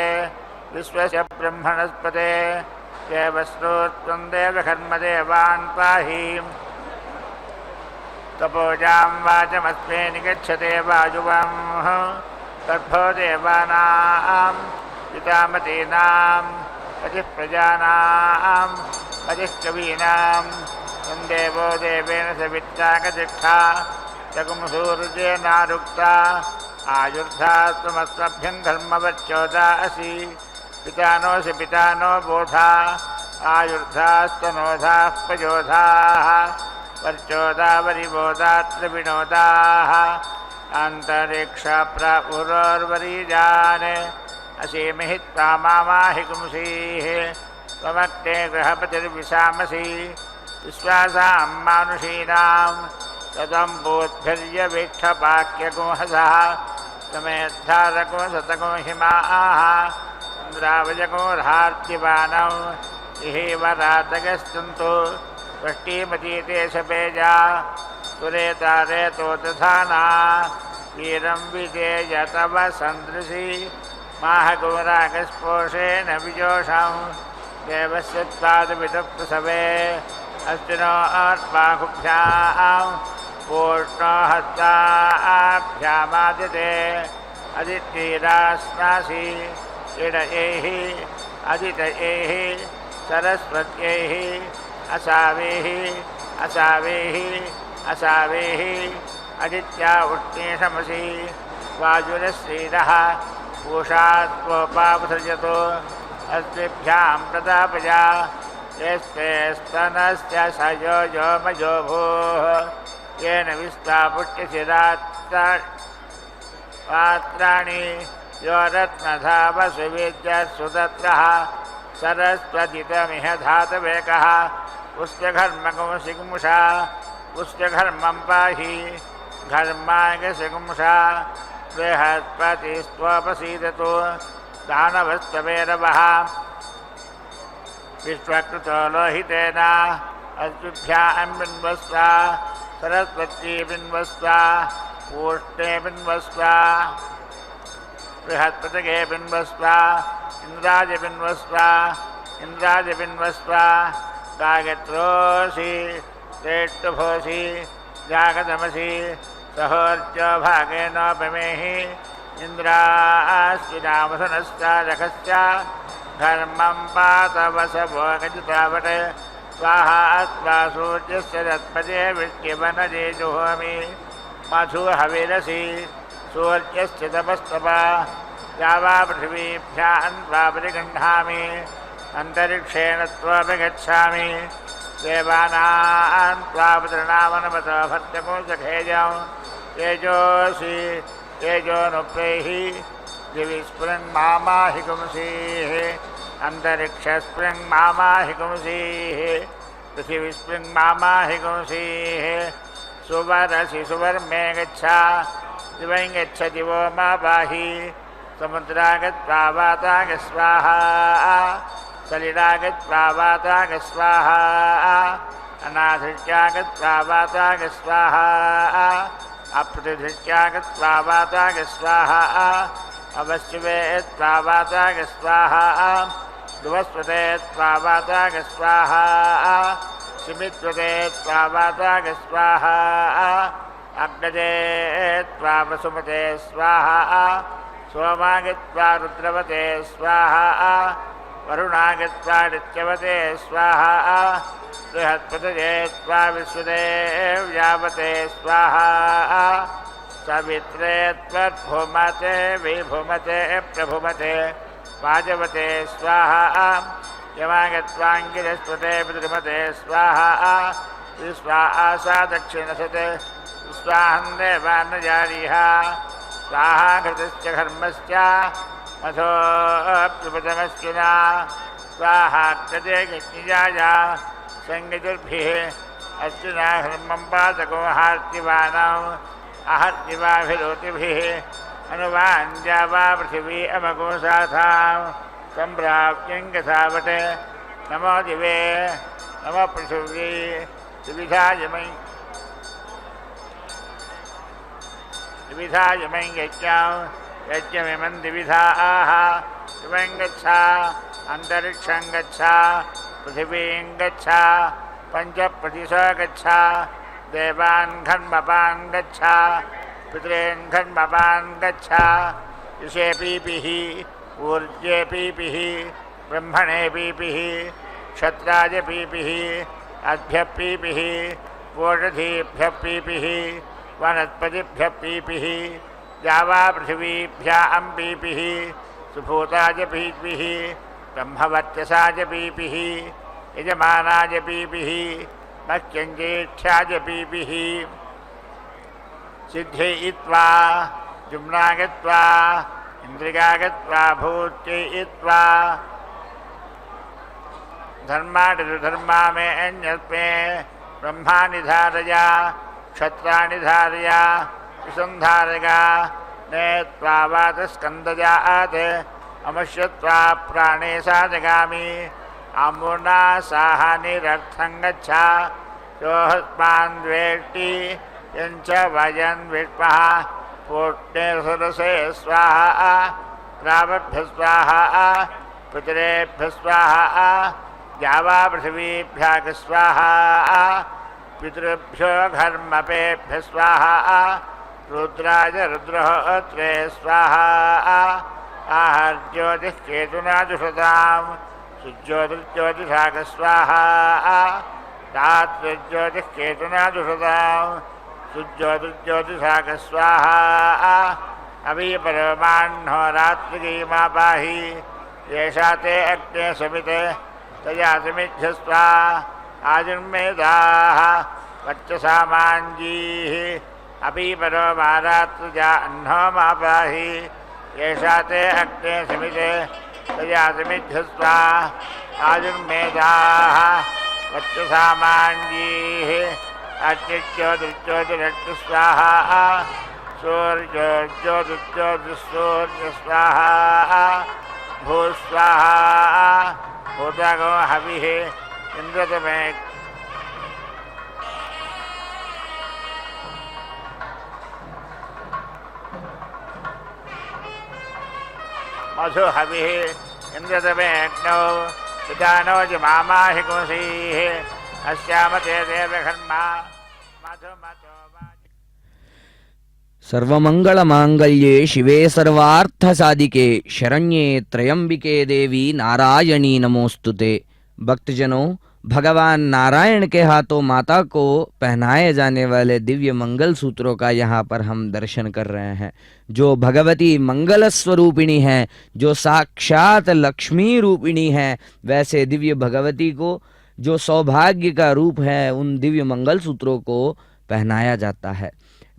विश्वस्य ब्रह्मणस्पते देवस्रोत्रं देवकर्मदेवान् पाहि तपोजां वाचमस्मे निगच्छते वायुवं गर्भो देवानां पितामतीनां पतिः प्रजानां पतिः कवीनां देवो देवेन सवित्रा गजिष्ठा जगुंसूर्येनारुक्ता आयुर्धा त्वमस्मभ्यं धर्मवच्चोदा असि पितानोऽसि पितानो बोधा आयुर्धास्तनोधाः प्रयोधाः वर्चोदा वरिबोधात्र विनोदाः अन्तरिक्षप्रपुरोर्वरीजान् असीमिहि त्वामाहि गुंसीः त्वमग्ने गृहपतिर्विशामसि विश्वासां मानुषीणां ततं बोद्भिर्यवीक्षपाक्यगुंहसः तमेद्धारको शतको हिमाः इन्द्रावजको रार्तिवानौ इहेवरातगस्तुन्तु वष्टीमतीते सपेजा सुरेतारेतो दधाना वीरं विजेय तव सन्दृशि माहगौरागस्पोषेण विजोषं देवस्य त्वादविदप्रसवे अस्तिनो आत्माहुभ्यां पूर्णो हस्ताभ्यामादिते अदितीरास्नासि इडयैः अदितयैः सरस्वत्यैः असावेः असावेः असावेः अदित्या उष्णेशमसि वायुरश्रीरः पूषा त्वोपावसृजतो अस्मिभ्यां प्रदापया यस्ते स्तनस्य सयो योमयो भूः येन विस्ता पुष्टिशिरात्राणि यो रत्नधावसुविद्यसुदत्रः सरस्वतितमिह धातवेकः पुष्यघर्मगुंसिगुंषा पुष्यघर्मं पाहि घर्मागसिगुंषा बृहस्पतिस्त्वपसीदतु दानवस्तवेरवः विश्वकृतो लोहितेन अस्मिभ्यां बिन्वस्वा सरस्वती बिन्वस्वा पूष्णे बिन्वस्वा बृहस्पतये बिन्वस्व इन्द्राय बिन्वस्व इन्द्राय बिन्वस्व गायत्रोऽसि श्रेष्ठभोसि जागतमसि सहोर्जो भागेन पमेहि इन्द्रास्विनामसनश्चाजखश्च धर्मं पातवसभोगजितावटे स्वाहा त्वा सूर्यस्य रत्पदे विष्टिवनजे जुहोमि मधु हविरसि सूर्यस्य तपस्तपा यावा पृथिवीभ्यां त्वा परिगृह्णामि अन्तरिक्षेण त्वाभिगच्छामि देवानां त्वा पितॄणामनमतो भर्तकोशखेजं तेजोऽसि तेजोनुप्रेहि दिवि स्फुरन्मामाहि पुंसीः अन्तरिक्षस्फुरन्मामाहि पुंसीः पृथिवी स्फुरन्मामाहि पुंसीः सुवरसि सुवर्मे गच्छ दिवं गच्छ दिवो मा पाहि समुद्रागत्वा वाताग स्वाहा सलिलागत्वा वाताग स्वाहा अनाथृत्यागत्वा वाताग स्वाहा अपृथृत्यागत्वा वाताग स्वाहा अवश्यवे त्वा वाताग स्वाहा दुवस्वते त्वा वाताग स्वाहा शिमित्वते त्वा वाताग स्वाहा अग्नजे त्वा वसुमते स्वाहा सोमागत्वा रुद्रवते स्वाहा वरुणागत्वा नित्यवते स्वाहा बृहस्पतये त्वा विश्वदेव्यावते स्वाहा सवित्रे त्वद्भुमते विभुमते प्रभुमते वाजवते स्वाहा यमागत्वाङ्गिरस्पते पितृमते स्वाहा विश्वा आसा दक्षिणसते विश्वाहं देवान्नजारीः स्वाहा घृतश्च घर्मश्च मधोऽप्युपतमश्चिना स्वाहा कृते यज्ञजाय संगतिर्भिः अर्चना घर्मं पातको हार्तिवानम् आहर्तिवाभिरोतिभिः अनुवाञ्जा वा पृथिवी अमगोसाथां सम्प्राप्यङ्गसावटे नमो दिवे नमो पृथिवी द्विविधायमयं यज्ञमिमं द्विविधाः दिवं गच्छ अन्तरिक्षं गच्छ पृथिवीं गच्छ पञ्चप्रतिश गच्छ देवान् घन्मपान् गच्छ पितॄन् घन्मपान् गच्छ ऋषेऽपीपिः ऊर्जेऽपीपिः ब्रह्मणेऽपीपिः क्षत्राजपीपिः अद्भ्यपीपिः वोषधीभ्यपीपिः वनस्पतिभ्यपीपिः जावा पृथिवीभ्यां पीपिः सुभूताजपीपिः ब्रह्मवर्चसाजपीपिः यजमानाजपीपिः मह्यञ्जेष्ठ्याजपीपिः सिद्धयित्वा जुम्नागत्वा इन्द्रियागत्वा भूत्ययित्वा धर्मादिधर्मा मे अन्यस्मे ब्रह्माणि धारया क्षत्राणि धारया विसन्धारया नेत्वा वातस्कन्दजात् अमश्यत्वा प्राणे सा जगामि आमूर्णा साहानिरर्थं गच्छ योऽस्मान् द्वेष्टि यञ्च वयन् विष्मः पूर्णे सुरसे स्वाहा रावभ्यः स्वाहा पितरेभ्यः स्वाहा जावा पृथिवीभ्यः स्वाहा पितृभ्यो घर्मपेभ्यः स्वाहा रुद्राय रुद्रहोत्रे स्वाहा आहर्ज्योतिः केतुना जुषतां सुज्योतिर्ज्योतिषाक स्वाहा रात्रिज्योतिः केतुना जुषतां सुज्योतिर्ज्योतिषाक स्वाहा अभिपरमाह्नो रात्रिगीमा पाहि येषा ते अग्ने समिते तया समिध्यस्वा आजुर्मेधाः वर्चसामाञ्जीः अभिपरो मा रात्रिजा अह्नो मा पाहि येषा ते अग्ने समिते तया समिध्यस्वा आजुर्मेधाः वर्चसामाञ्जीः अग्निज्योतिर्ज्योतिरग्निस्वाहा सूर्योज्योतिर्ज्योतिस्सूर्यस्वाहा भूस्वाहा भूतगो हविः इन्द्रतमे मधुहविः इन्द्रतमेऽग्नौ पितानो जमामाहि कुंसीः अस्यामते देवघर्मा मधुमतो सर्वमंगल मांगल्ये शिवे सर्वार्थ साधिके शरण्ये त्र्यंबिके देवी नारायणी नमोस्तुते। भक्तजनों, भगवान नारायण के हाथों माता को पहनाए जाने वाले दिव्य मंगल सूत्रों का यहाँ पर हम दर्शन कर रहे हैं। जो भगवती मंगल स्वरूपिणी है, जो साक्षात लक्ष्मी रूपिणी है, वैसे दिव्य भगवती को जो सौभाग्य का रूप है, उन दिव्य मंगल सूत्रों को पहनाया जाता है।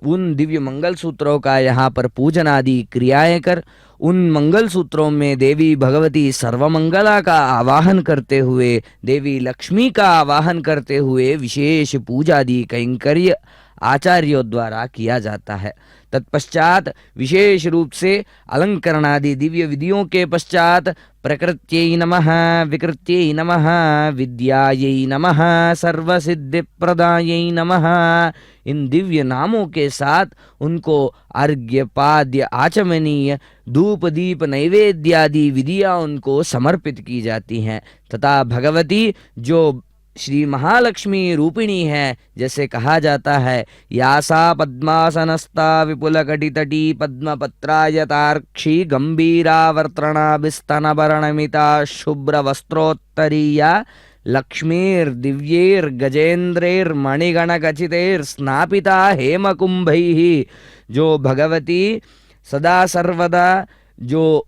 उन दिव्य मंगल सूत्रों का यहाँ पर पूजन आदि क्रियाएं कर उन मंगल सूत्रों में देवी भगवती सर्वमंगला का आवाहन करते हुए, देवी लक्ष्मी का आवाहन करते हुए विशेष पूजादि कैंकर्य आचार्यों द्वारा किया जाता है। तत्पश्चात विशेष रूप से अलंकरणादि दिव्य विधियों के पश्चात प्रकृत्यै नमः, विकृत्यै नमः, विद्यायै नमः, सर्वसिद्धिप्रदायै नमः, इन दिव्य नामों के साथ उनको अर्घ्य पाद्य आचमनीय धूप दीप नैवेद्यादि विधियां उनको समर्पित की जाती हैं। तथा भगवती जो श्री महालक्ष्मी रूपिणी है, जैसे कहा जाता है, यासा पद्मासनस्ता विपुलकटितटी पद्मपत्रायतार्क्षी गंभीरावर्तनाभिस्तनभरणमिता शुभ्रवस्त्रोत्तरीया लक्ष्मीर्दिव्यैर्गजेन्द्रैर्मणिगणखचितैर्स्नापिता हेमकुंभैः। जो भगवती सदा सर्वदा जो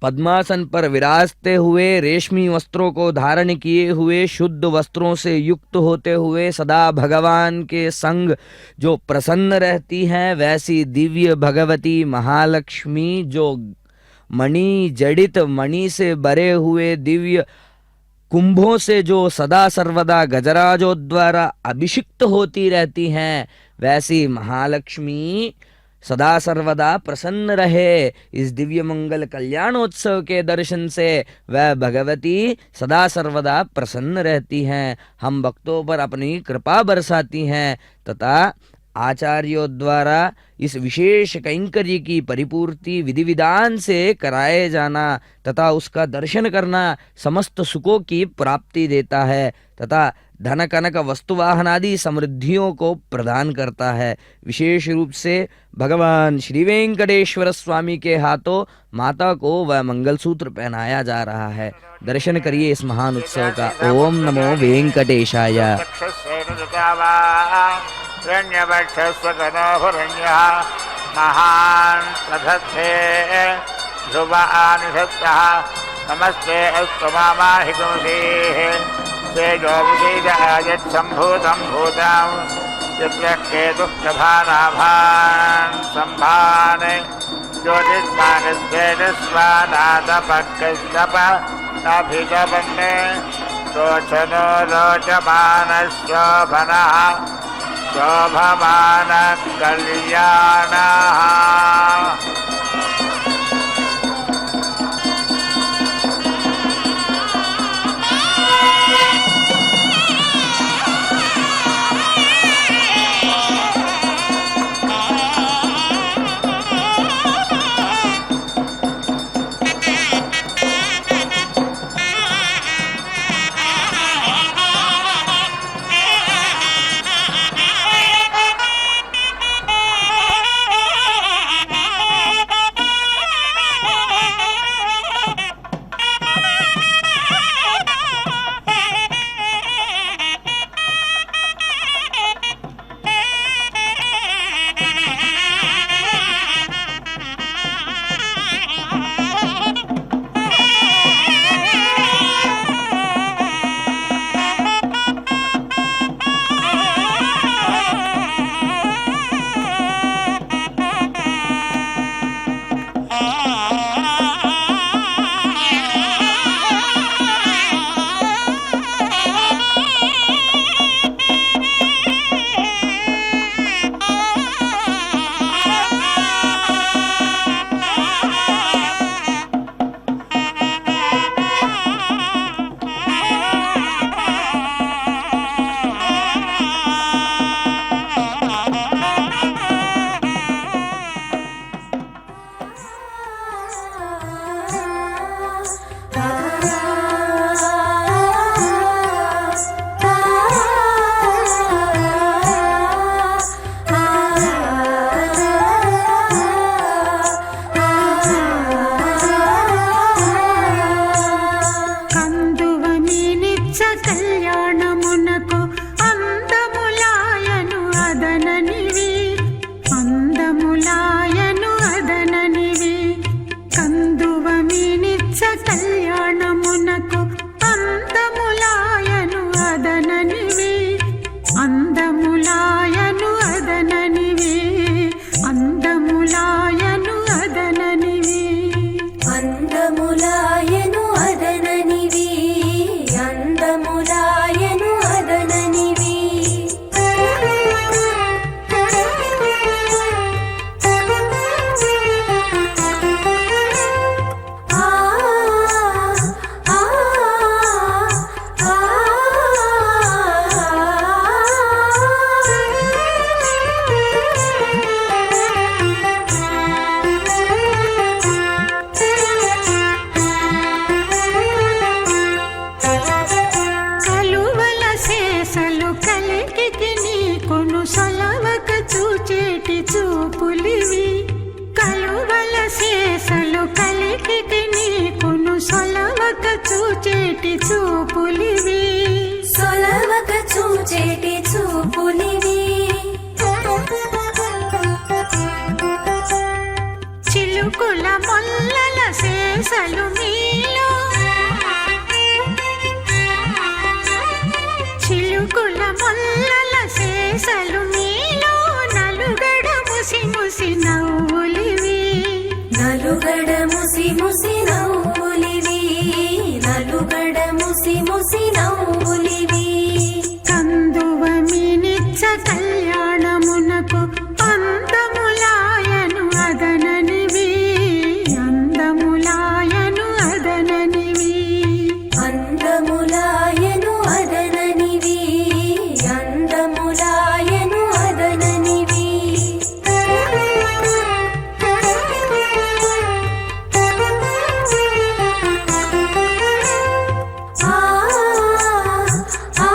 पद्मासन पर विराजते हुए, रेशमी वस्त्रों को धारण किए हुए, शुद्ध वस्त्रों से युक्त होते हुए सदा भगवान के संग जो प्रसन्न रहती हैं, वैसी दिव्य भगवती महालक्ष्मी जो मणि जड़ित मणि से भरे हुए दिव्य कुंभों से जो सदा सर्वदा गजराजों द्वारा अभिषिक्त होती रहती हैं, वैसी महालक्ष्मी सदा सर्वदा प्रसन्न रहे। इस दिव्य मंगल कल्याणोत्सव के दर्शन से वह भगवती सदा सर्वदा प्रसन्न रहती हैं, हम भक्तों पर अपनी कृपा बरसाती हैं तथा आचार्यों द्वारा इस विशेष कैंकर्य की परिपूर्ति विधि विधान से कराए जाना तथा उसका दर्शन करना समस्त सुखों की प्राप्ति देता है तथा धन कनक वस्तुवाहनादि समृद्धियों को प्रदान करता है। विशेष रूप से भगवान श्री वेंकटेश्वर स्वामी के हाथों माता को वह मंगलसूत्र पहनाया जा रहा है। दर्शन करिए इस महान उत्सव का। ओम नमो वेंकटेशाय। नमस्ते अस्तु मामाहि कुंसीः तेजोविदीयत्सम्भूतं भूतं यत्र केतुः प्रभानाभान् सम्भाने ज्योतिष्मानस्तेजस्वानादपक्कस्तपनाभितपन्ने रोचनो रोचमानशोभनः शोभमानः कल्याणः। చిలుకుల మొల్లల శేషలు మీలో చిలుకుల మొల్లల శేషలు మీలో నలుగడ ముసి ముసి నవ్వులివి నలుగడ ముసి ముసి నవ్వులివి నలుగడ ముసి ముసి నవ్వులివి కందువ మీనిచ్చ కళ్యాణమునకు అందములాయను అదననివి అందములాయను అదననివి అందములాయను అదననివి అందములాయను అదననివి ఆ ఆ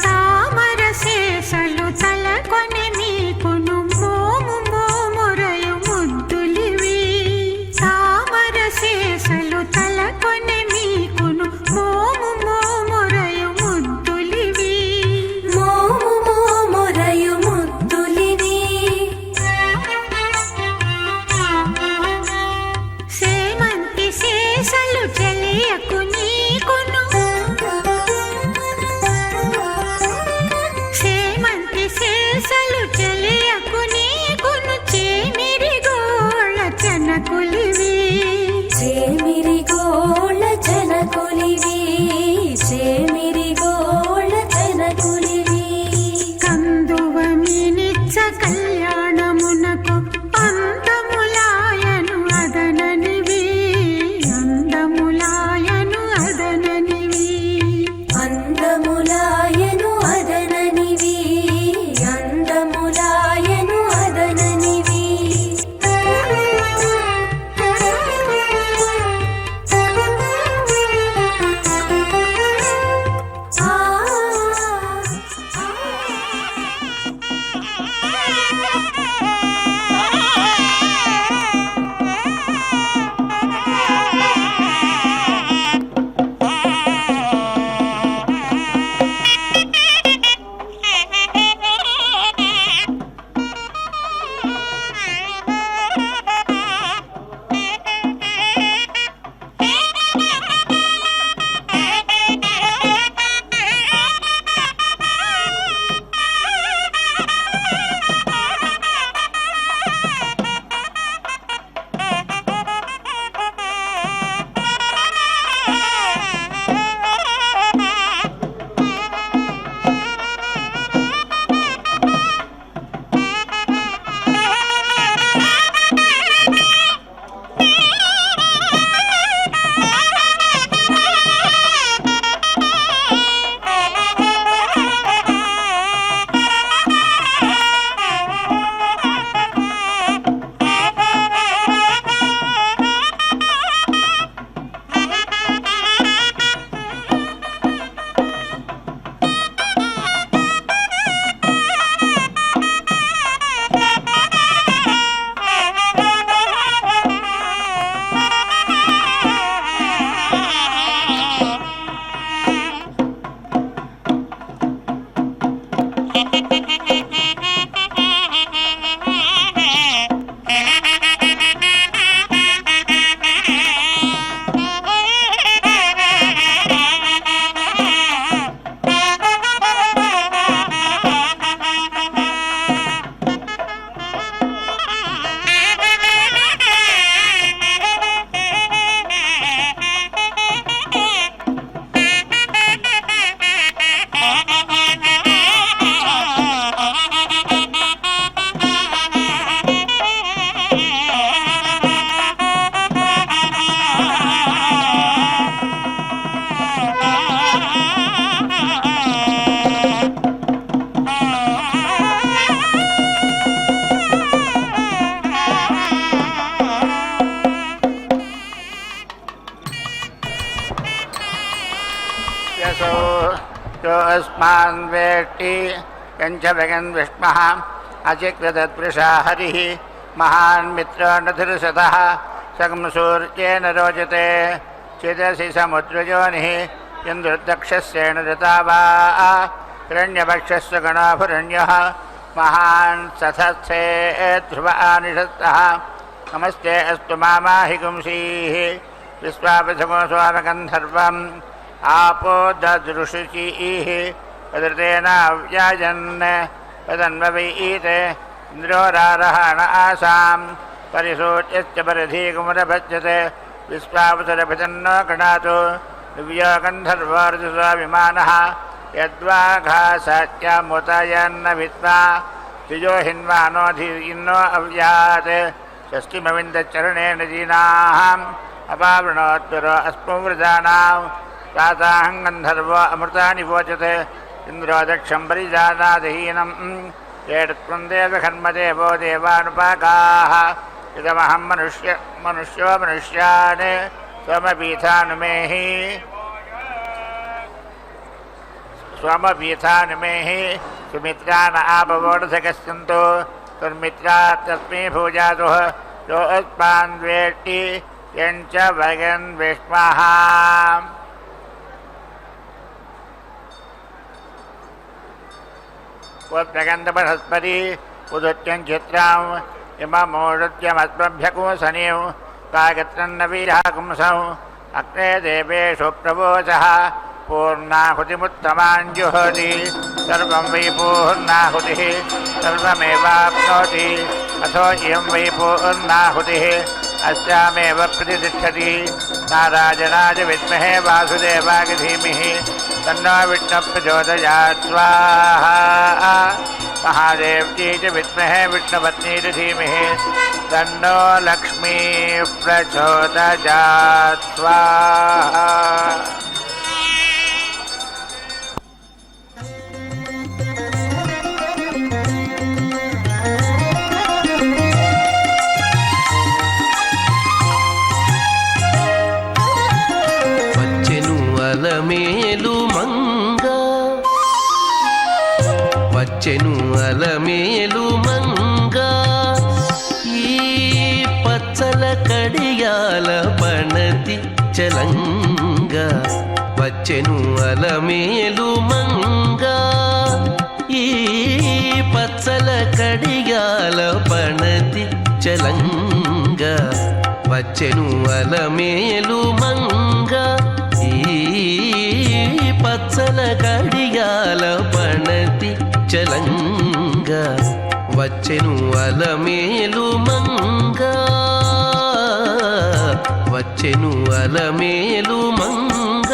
తామర శేషలు తలకొని మీకును మోము మోమురయు ముద్దులివి తామర శేషలు తలకొని మీకును మోము మోమురయు ముద్దులివి మోము మోమురయు ముద్దులివి సేమంతి శేషలు చెలియకు నీకును సేమంతి శేషలు చెలియకు నీకును చేమిరి గోళ చెనకులివి చేమిరి గోళ జనకులివి చేమిరి గోళ జనకులివి కందువ మీనిచ్చ కళ్యాణమునకు అందములాయను అదననివి అందములాయను అదననివి అందములాయను అదననివి అందములాయను అదననివి ఆ यसो यो अस्मान् वेट्टि यञ्च भगन् विष्मः अचिकृतत्वृषा हरिः महान् मित्रो नथिर्षतः सकं सूर्येण रोचते चेतसि समुद्रयोनिः इन्द्रुदक्षस्येन ऋतावा हिरण्यभक्षस्य गणाभुरण्यः महान् सथस्थे ध्रुव आनिषत्तः नमस्ते अस्तु मामाहि पुंसीः विश्वापथमो स्वामगन्धर्वम् आपो ददृशुचिः पदृतेनाव्याजन् पदन्ववीते इन्द्रो रारहण आसां परिसूच्यश्च परिधीकुमुरभज्यते विश्वावसरभितन्नो गणातु दिव्यो गन्धर्वोर्जुस्वाभिमानः यद्वाघासात्यामुतायन्न विद्वा तिजो हिन्वानो धीर्यन्नो अव्यात् षष्टिमविन्दचरणेन दीनाम् अपावृणोत्तरो अस्मवृदानां तासाहं गन्धर्वो अमृतानि वोचते इन्द्रो दक्षं परिजानादहीनम् एतत्त्वं देवकर्मदेवो देवानुपाकाः इदमहं मनुष्यो मनुष्यान् स्वमपीठानुमेहि सुमित्रान् आपवोढसकस्यन्तु तन्मित्रा तस्मै भूजातुः यो अस्मान् द्वेष्टि यञ्च भगन् विष्मः पुत्रगन्धबृहस्पति उदुत्यं चित्राम् इममोदुत्यमस्मभ्यकुंसनीं कागत्रन्नवीराकुंसौ अग्ने देवेषु प्रवोचः पूर्णाहुतिमुत्तमाञ्जुहोति सर्वं वै पूर्णाहुतिः सर्वमेवाप्नोति अथो इयं वै पूर्णाहुतिः अस्यामेव प्रतिष्ठति नारायणाय विद्महे वासुदेवाय धीमहि तन्नो विष्णुः प्रचोदयात् स्वाहा महादेव्यै च विद्महे विष्णुपत्नी च धीमहि तन्नो लक्ष्मीः प्रचोदयात् स्वाहा। అలమేలు మంగ వచ్చెను అలమేలు మంగ ఈ పచ్చల కడియాల పణతి చలంగ వచ్చెను అలమేలు మంగ ఈ పచ్చల కడియాల పణతి చలంగ వచ్చెను అలమేలు మంగ ఈ పచ్చల కడియాల పణతి చలంగ వచ్చెను అలమేలు మంగ వచ్చెను అలమేలు మంగ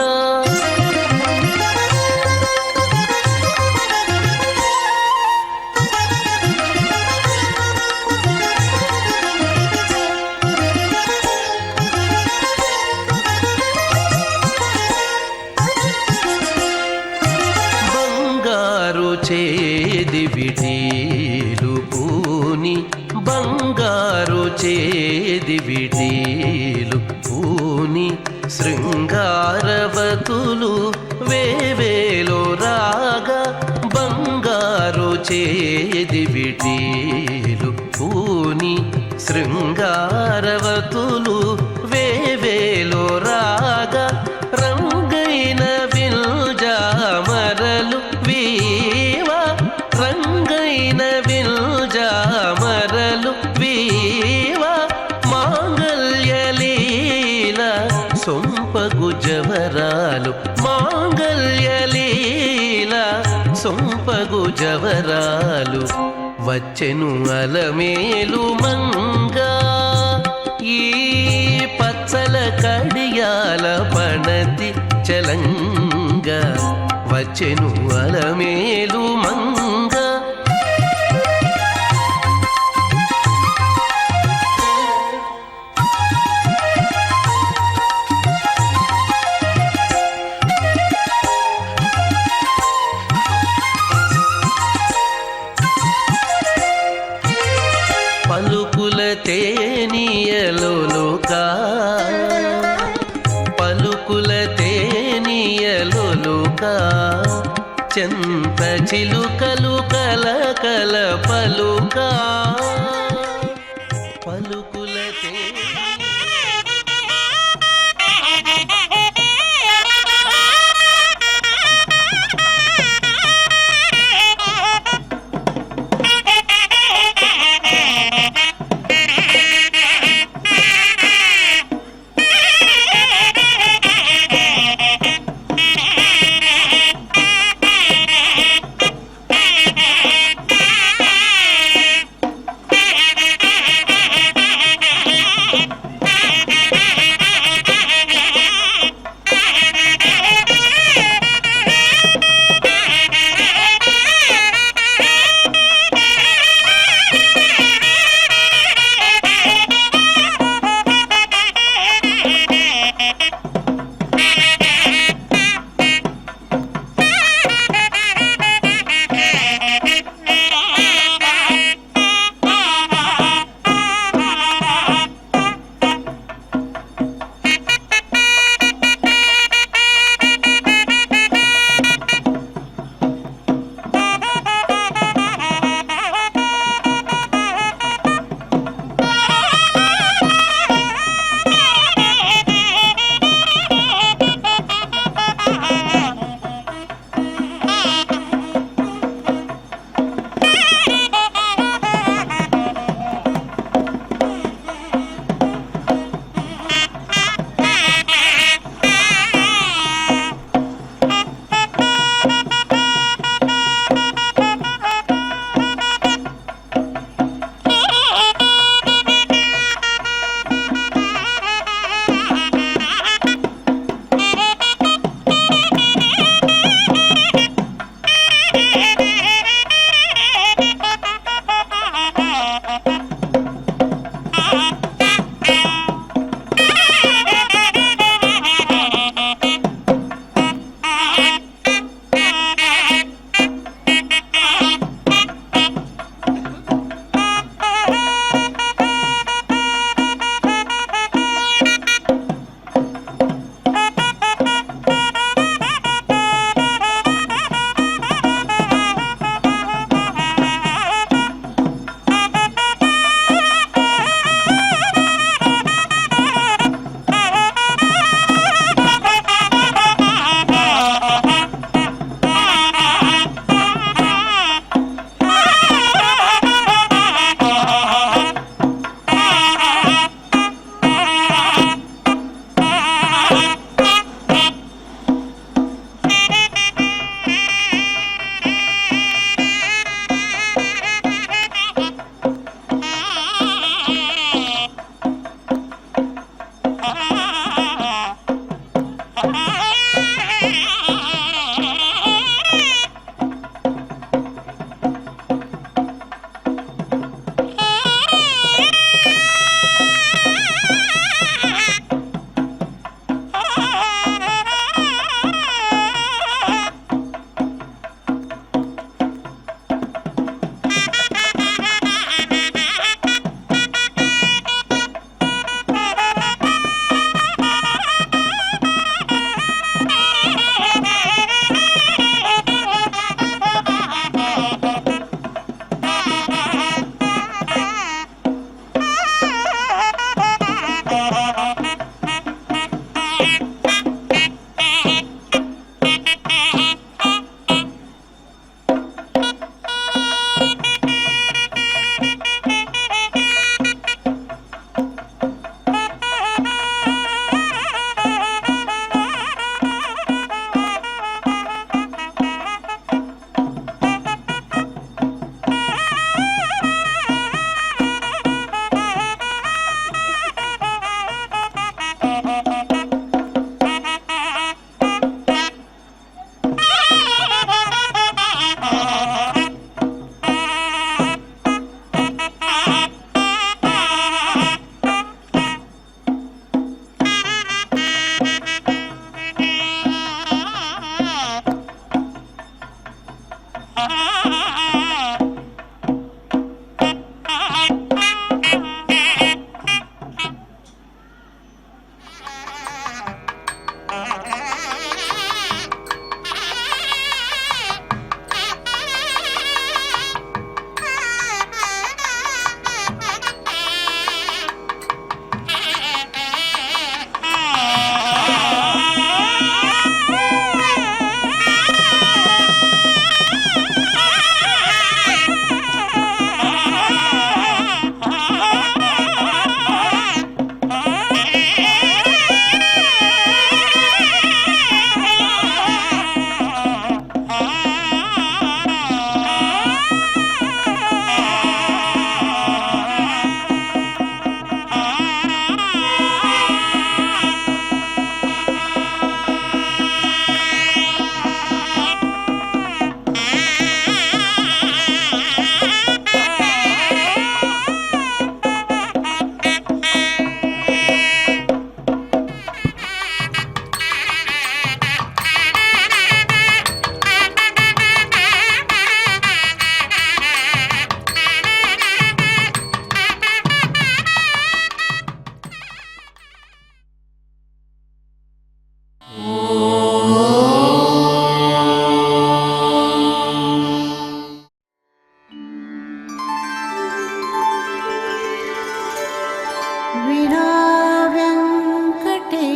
చేది విడీలు పూని బంగారు చేది విడీలు పూని శృంగారవతులు వేవేలో రాగా బంగారు చేది విడీలు పూని శృంగారవతులు వేవేలో రాగా రంగైన విల్జామరలు వీవా రంగైన విల్జామరలు వీవా మాంగల్యలీల సొంపగు జవరాలు మాంగల్యలీల సొంపగు జవరాలు వచ్చెను అలమేలు మంగ ఈ పచ్చల కడియాల పణతి చలంగ వచ్చెను అలమేలు మంగ పలుకుల తేనియలోలుకా పలుకుల తేనియలోలుకా చెంత చిలుకలు కల కల పలుకా పలుకులతే विना वेङ्कटेशं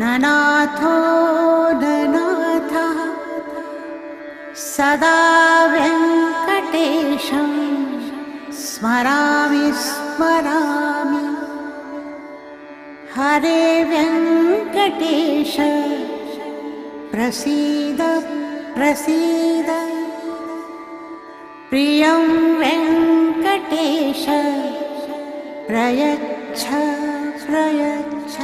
ननाथो ननाथः सदा वेङ्कटेशं स्मरामि स्मरामि हरे वेङ्कटेश प्रसीद प्रसीद प्रियं वेङ्कटेश प्रयच्छ प्रयच्छ